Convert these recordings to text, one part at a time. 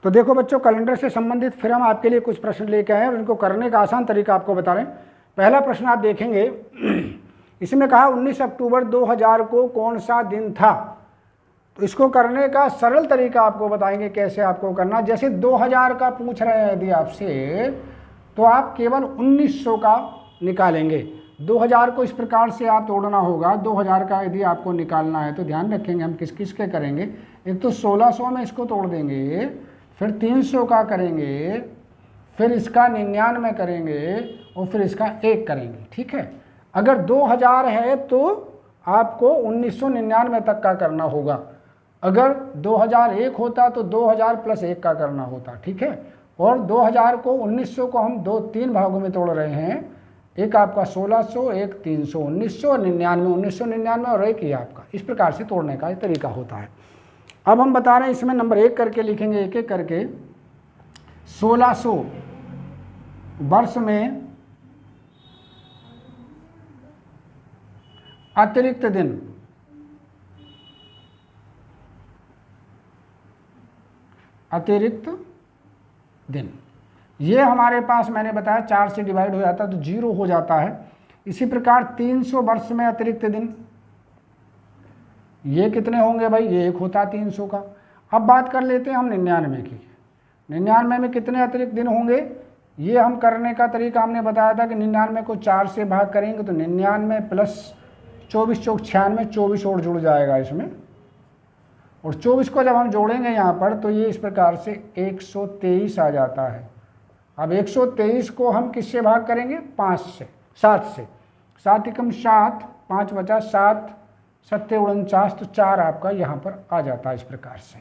तो देखो बच्चों, कैलेंडर से संबंधित फिर हम आपके लिए कुछ प्रश्न लेके आए हैं और इनको करने का आसान तरीका आपको बता रहे हैं। पहला प्रश्न आप देखेंगे, इसमें कहा 19 अक्टूबर 2000 को कौन सा दिन था। तो इसको करने का सरल तरीका आपको बताएंगे कैसे आपको करना। जैसे 2000 का पूछ रहे हैं यदि आपसे, तो आप केवल 1900 का निकालेंगे। 2000 को इस प्रकार से आप तोड़ना होगा। 2000 का यदि आपको निकालना है तो ध्यान रखेंगे हम किस किस के करेंगे। एक तो 1600 में इसको तोड़ देंगे, फिर 300 का करेंगे, फिर इसका 99 करेंगे और फिर इसका 1 करेंगे। ठीक है, अगर 2000 है तो आपको 1999 तक का करना होगा। अगर 2001 होता तो 2000 प्लस 1 का करना होता। ठीक है, और 2000 को 1900 को हम 3 भागों में तोड़ रहे हैं। एक आपका 1600, एक 300, 1900 और 99, 1999 और एक ही आपका। इस प्रकार से तोड़ने का तरीका होता है। अब हम बता रहे हैं इसमें नंबर 1 करके लिखेंगे, एक एक करके। 1600 वर्ष में अतिरिक्त दिन, अतिरिक्त दिन, ये हमारे पास मैंने बताया 4 से डिवाइड हो जाता है तो 0 हो जाता है। इसी प्रकार 300 वर्ष में अतिरिक्त दिन, ये कितने होंगे भाई, ये 1 होता 300 का। अब बात कर लेते हैं हम 99 की। 99 में कितने अतिरिक्त दिन होंगे, ये हम करने का तरीका हमने बताया था कि 99 को 4 से भाग करेंगे तो 99 प्लस 24 चौक 96, 24 और जुड़ जाएगा इसमें। और 24 को जब हम जोड़ेंगे यहाँ पर तो ये इस प्रकार से 123 आ जाता है। अब 123 को हम किससे भाग करेंगे, 5 से, 7 से। 7 एकम 7, 5 बचा 7, 7 49, तो 4 आपका यहाँ पर आ जाता है इस प्रकार से।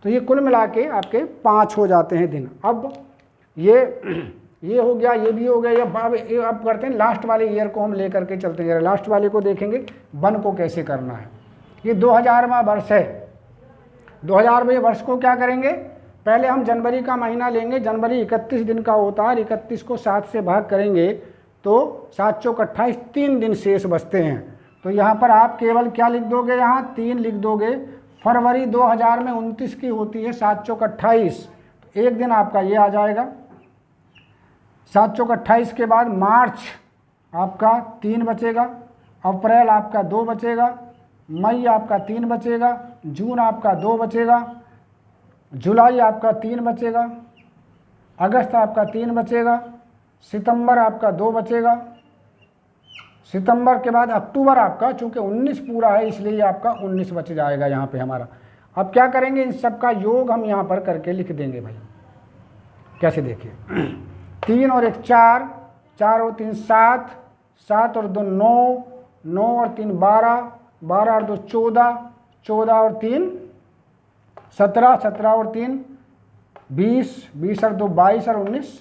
तो ये कुल मिला के आपके 5 हो जाते हैं दिन। अब ये हो गया, ये भी हो गया। अब करते हैं लास्ट वाले ईयर को हम लेकर के चलते हैं। लास्ट वाले को देखेंगे 1 को कैसे करना है। ये 2000वां वर्ष है। 2000वें वर्ष को क्या करेंगे, पहले हम जनवरी का महीना लेंगे। जनवरी 31 दिन का होता है। 31 को 7 से भाग करेंगे तो 7 चौक 28, 3 दिन शेष बचते हैं। तो यहाँ पर आप केवल क्या लिख दोगे, यहाँ 3 लिख दोगे। फरवरी 2000 में 29 की होती है, 7 चौक 28, तो 1 दिन आपका ये आ जाएगा। 7 चौक 28 के बाद मार्च आपका 3 बचेगा, अप्रैल आपका 2 बचेगा, मई आपका 3 बचेगा, जून आपका 2 बचेगा, जुलाई आपका 3 बचेगा, अगस्त आपका 3 बचेगा, सितंबर आपका 2 बचेगा। सितंबर के बाद अक्टूबर आपका, चूंकि 19 पूरा है इसलिए आपका 19 बच जाएगा यहाँ पे हमारा। अब क्या करेंगे, इन सब का योग हम यहाँ पर करके लिख देंगे भाई। कैसे देखिए, 3 और 1 4, 4 और 3 7, 7 और 2 9, 9 और 3 12, 12 और 2 14, 14 और 3 17, 17 और 3 20, 20 और 2 22 और 19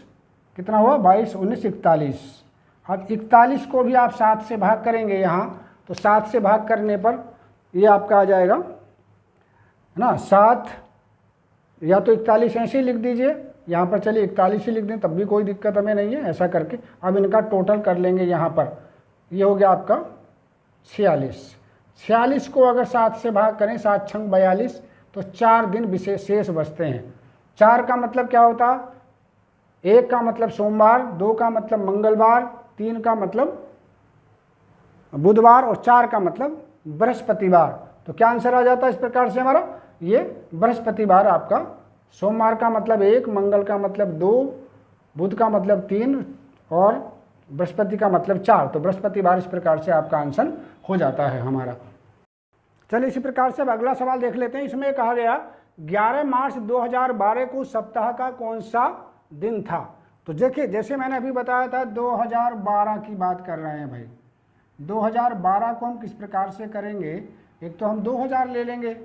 कितना हुआ, 22, 19, 41। अब 41 को भी आप 7 से भाग करेंगे यहाँ, तो 7 से भाग करने पर ये आपका आ जाएगा ना 7, या तो 41 ऐसे ही लिख दीजिए यहाँ पर। चलिए 41 ही लिख दें तब भी कोई दिक्कत हमें नहीं है। ऐसा करके अब इनका टोटल कर लेंगे यहाँ पर। ये हो गया आपका 46। 46 को अगर 7 से भाग करें, 7 छंग 42, तो 4 दिन विशेष शेष बचते हैं। 4 का मतलब क्या होता, 1 का मतलब सोमवार, 2 का मतलब मंगलवार, 3 का मतलब बुधवार और 4 का मतलब बृहस्पतिवार। तो क्या आंसर आ जाता है इस प्रकार से हमारा, ये बृहस्पतिवार आपका। सोमवार का मतलब 1, मंगल का मतलब 2, बुध का मतलब 3 और बृहस्पति का मतलब 4। तो बृहस्पतिवार इस प्रकार से आपका आंसर हो जाता है हमारा। चलिए इसी प्रकार से अब अगला सवाल देख लेते हैं। इसमें कहा गया 11 मार्च 2012 को सप्ताह का कौन सा दिन था। तो देखिए जैसे मैंने अभी बताया था 2012 की बात कर रहे हैं भाई। 2012 को हम किस प्रकार से करेंगे, एक तो हम 2000 ले लेंगे,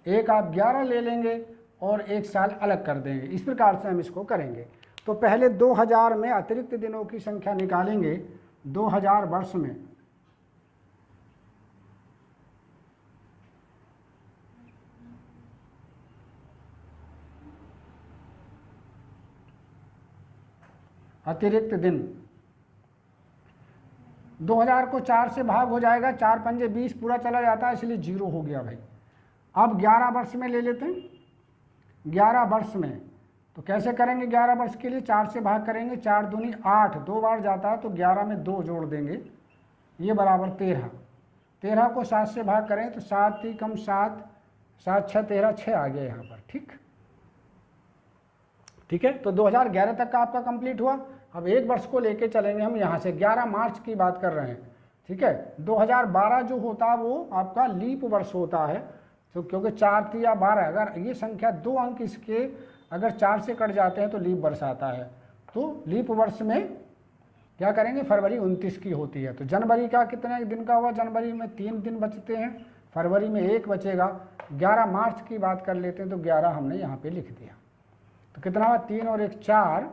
एक आप 11 ले लेंगे और एक साल अलग कर देंगे। इस प्रकार से हम इसको करेंगे। तो पहले 2000 में अतिरिक्त दिनों की संख्या निकालेंगे। 2000 वर्ष में अतिरिक्त दिन, 2000 को 4 से भाग हो जाएगा, 4 पंजे 20 पूरा चला जाता है इसलिए 0 हो गया भाई। अब 11 वर्ष में ले लेते हैं। 11 वर्ष में। तो कैसे करेंगे 11 वर्ष के लिए, 4 से भाग करेंगे, 4 दूनी 8, 2 बार जाता है तो 11 में 2 जोड़ देंगे, ये बराबर 13। 13 को 7 से भाग करें तो 7 3 कम 7, 7 6 13, 6 आ गया यहाँ पर। ठीक है, तो 2011 तक का आपका कंप्लीट हुआ। अब एक वर्ष को लेके चलेंगे हम यहाँ से, 11 मार्च की बात कर रहे हैं। ठीक है, 2012 जो होता है वो आपका लीप वर्ष होता है। तो क्योंकि 4 3 12, अगर ये संख्या 2 अंक इसके अगर 4 से कट जाते हैं तो लीप वर्ष आता है। तो लीप वर्ष में क्या करेंगे, फरवरी 29 की होती है। तो जनवरी का कितने दिन का हुआ, जनवरी में 3 दिन बचते हैं, फरवरी में 1 बचेगा। 11 मार्च की बात कर लेते हैं तो 11 हमने यहाँ पे लिख दिया। तो कितना हुआ, 3 और 1 4,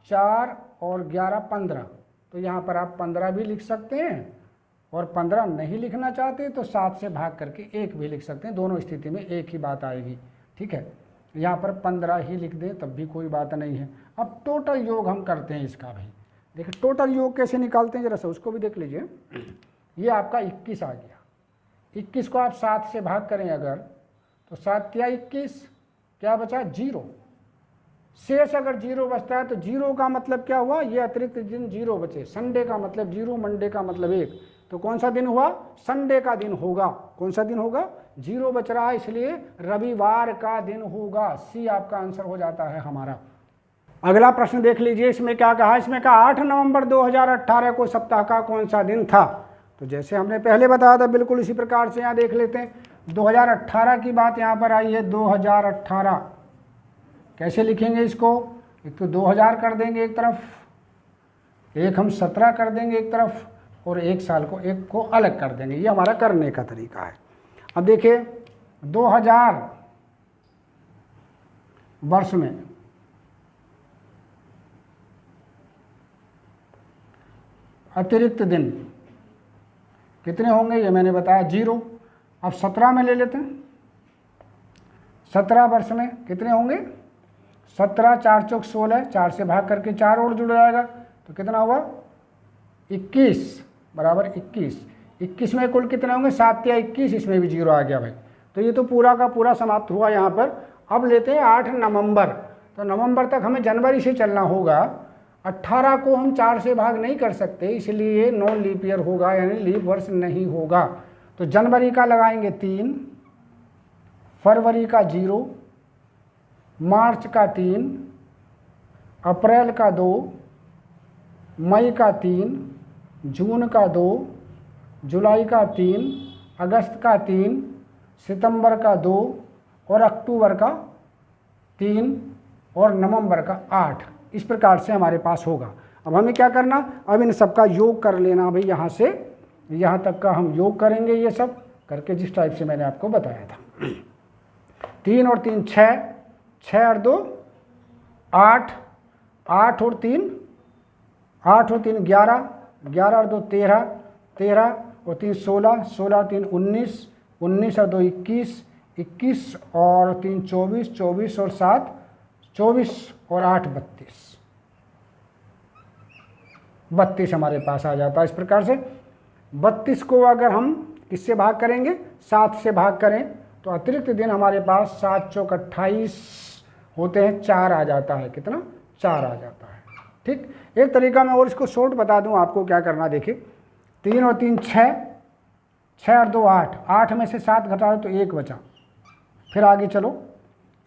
4 और 11 15। तो यहाँ पर आप 15 भी लिख सकते हैं, और 15 नहीं लिखना चाहते तो 7 से भाग करके 1 भी लिख सकते हैं। दोनों स्थिति में एक ही बात आएगी। ठीक है, यहाँ पर 15 ही लिख दें तब भी कोई बात नहीं है। अब टोटल योग हम करते हैं इसका भाई। देखिए टोटल योग कैसे निकालते हैं, जरा सा उसको भी देख लीजिए। ये आपका 21 आ गया। 21 को आप 7 से भाग करें अगर, तो 7 क्या 21, क्या बचा 0। शेष अगर 0 बचता है तो 0 का मतलब क्या हुआ, ये अतिरिक्त दिन 0 बचे। संडे का मतलब 0, मंडे का मतलब 1। तो कौन सा दिन हुआ, संडे का दिन होगा। कौन सा दिन होगा, 0 बच रहा है इसलिए रविवार का दिन होगा। सी आपका आंसर हो जाता है हमारा। अगला प्रश्न देख लीजिए, इसमें क्या कहा, इसमें कहा 8 नवंबर 2018 को सप्ताह का कौन सा दिन था। तो जैसे हमने पहले बताया था बिल्कुल इसी प्रकार से यहाँ देख लेते हैं। 2018 की बात यहाँ पर आई है। 2018 कैसे लिखेंगे इसको, एक तो 2000 कर देंगे एक तरफ, एक हम 17 कर देंगे एक तरफ, और एक साल को एक को अलग कर देंगे। ये हमारा करने का तरीका है। अब देखिए 2000 वर्ष में अतिरिक्त दिन कितने होंगे, ये मैंने बताया 0। अब 17 में ले लेते हैं। 17 वर्ष में कितने होंगे, 17 4 चौक 16, 4 से भाग करके 4 और जुड़ जाएगा तो कितना हुआ 21 बराबर 21। 21 में कुल कितने होंगे, 7 या 21, इसमें भी 0 आ गया भाई। तो ये तो पूरा का पूरा समाप्त हुआ यहाँ पर। अब लेते हैं 8 नवंबर। तो नवंबर तक हमें जनवरी से चलना होगा। 18 को हम 4 से भाग नहीं कर सकते, इसलिए नॉन लीप ईयर होगा, यानी लीप वर्ष नहीं होगा। तो जनवरी का लगाएंगे 3, फरवरी का 0, मार्च का 3, अप्रैल का 2, मई का 3, जून का 2, जुलाई का 3, अगस्त का 3, सितंबर का 2 और अक्टूबर का 3 और नवंबर का 8। इस प्रकार से हमारे पास होगा। अब हमें क्या करना, अब इन सब का योग कर लेना भाई। यहाँ से यहाँ तक का हम योग करेंगे, ये सब करके जिस टाइप से मैंने आपको बताया था। 3 और 3 6, 6 और 2 8, 8 और 3 8 और 3 11, 11 और 2 13, 13 और 3 16, 16 और 3 19, 19 और 2 21, 21 और 3 24, 24 और 7 24 और 8 32, 32 हमारे पास आ जाता है। इस प्रकार से 32 को अगर हम किससे भाग करेंगे, 7 से भाग करें तो अतिरिक्त दिन हमारे पास 7 चौक 28 होते हैं, 4 आ जाता है। कितना, 4 आ जाता है। ठीक, एक तरीका मैं और इसको शॉर्ट बता दूं आपको क्या करना। देखिए 3 और 3 6, 6 और 2 8, 8 में से 7 घटा दो तो 1 बचा। फिर आगे चलो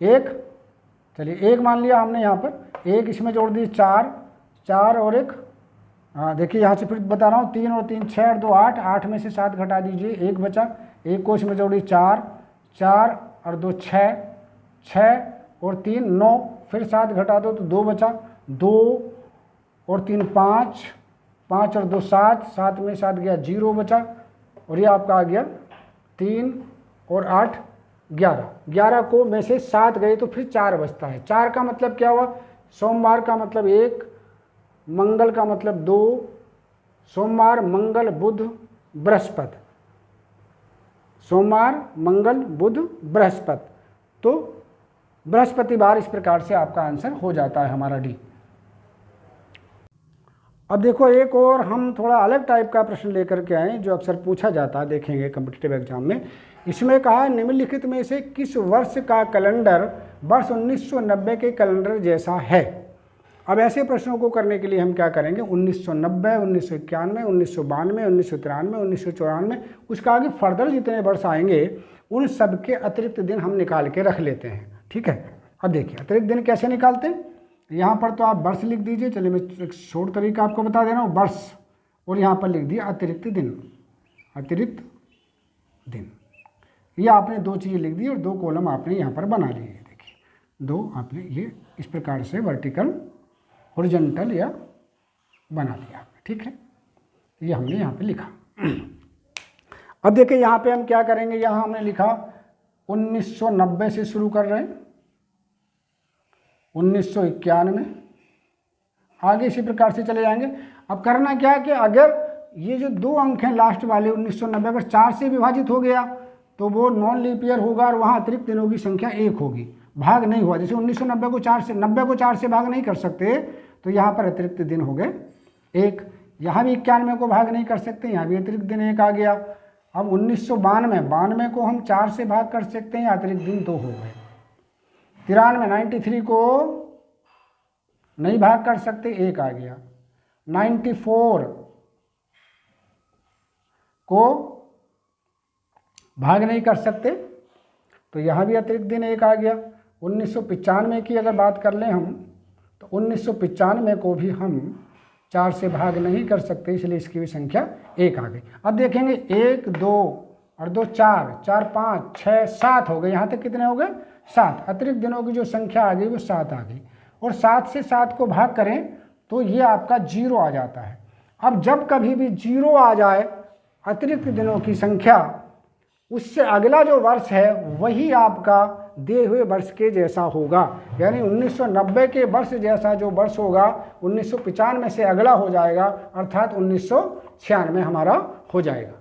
1, चलिए 1 मान लिया हमने यहाँ पर, 1 इसमें जोड़ दी 4, 4 और 1, हाँ देखिए यहाँ से फिर बता रहा हूँ, 3 और 3 6 और 2 8, 8 में से 7 घटा दीजिए, 1 बचा। 1 को इसमें जोड़ी 4, 4 और 2 6, 6 और 3 9, फिर 7 घटा दो तो 2 बचा। 2 और 3 5, 5 और 2 7, 7 में 7 गया 0 बचा। और ये आपका आ गया 3 और 8 11, 11 को में से 7 गए तो फिर 4 बचता है। 4 का मतलब क्या हुआ, सोमवार का मतलब 1, मंगल का मतलब 2, सोमवार मंगल बुध बृहस्पति, सोमवार मंगल बुध बृहस्पति। तो बृहस्पतिवार, इस प्रकार से आपका आंसर हो जाता है हमारा डी। अब देखो एक और हम थोड़ा अलग टाइप का प्रश्न लेकर के आए जो अक्सर पूछा जाता है, देखेंगे कम्पिटिटिव एग्जाम में। इसमें कहा है निम्नलिखित में से किस वर्ष का कैलेंडर वर्ष 1990 के कैलेंडर जैसा है। अब ऐसे प्रश्नों को करने के लिए हम क्या करेंगे, 1990, 1991, 1992, 1993, 1994, उसका आगे फर्दर जितने वर्ष आएंगे उन सब के अतिरिक्त दिन हम निकाल के रख लेते हैं। ठीक है, अब देखिए अतिरिक्त दिन कैसे निकालते हैं। यहाँ पर तो आप वर्ष लिख दीजिए, चलिए मैं एक शॉर्ट तरीका आपको बता दे रहा हूँ, वर्ष, और यहाँ पर लिख दिया अतिरिक्त दिन। अतिरिक्त दिन, ये आपने दो चीज़ें लिख दी और दो कॉलम आपने यहाँ पर बना लिए। देखिए दो आपने ये इस प्रकार से वर्टिकल हॉरिजॉन्टल या बना दिया, ठीक है, ये हमने यहाँ पे लिखा। अब देखिए यहाँ पे हम क्या करेंगे, यहाँ हमने लिखा 1990 से शुरू कर रहे हैं, 1991, आगे इसी प्रकार से चले जाएंगे। अब करना क्या है कि अगर ये जो दो अंक हैं लास्ट वाले 1990 अगर 4 से विभाजित हो गया तो वो नॉन लीप ईयर होगा और वहाँ अतिरिक्त दिनों की संख्या 1 होगी, भाग नहीं हुआ। जैसे 1990 को 4 से 90 को 4 से भाग नहीं कर सकते तो यहाँ पर अतिरिक्त दिन हो गए 1। यहाँ भी 91 को भाग नहीं कर सकते, यहाँ भी अतिरिक्त दिन 1 आ गया। अब 1992 को हम 4 से भाग कर सकते हैं, अतिरिक्त दिन 2 हो गए। 93 को नहीं भाग कर सकते, 1 आ गया। 94 को भाग नहीं कर सकते तो यहाँ भी अतिरिक्त दिन 1 आ गया। 1995 की अगर बात कर लें हम तो 1995 को भी हम 4 से भाग नहीं कर सकते, इसलिए इसकी भी संख्या 1 आ गई। अब देखेंगे 1, 2 और 2 4, 4 5 6 7 हो गए। यहाँ तक कितने हो गए, 7। अतिरिक्त दिनों की जो संख्या आ गई वो 7 आ गई, और 7 से 7 को भाग करें तो ये आपका 0 आ जाता है। अब जब कभी भी 0 आ जाए अतिरिक्त दिनों की संख्या, उससे अगला जो वर्ष है वही आपका दिए हुए वर्ष के जैसा होगा। यानी 1990 के वर्ष जैसा जो वर्ष होगा 1995 से अगला हो जाएगा, अर्थात 1996 हमारा हो जाएगा।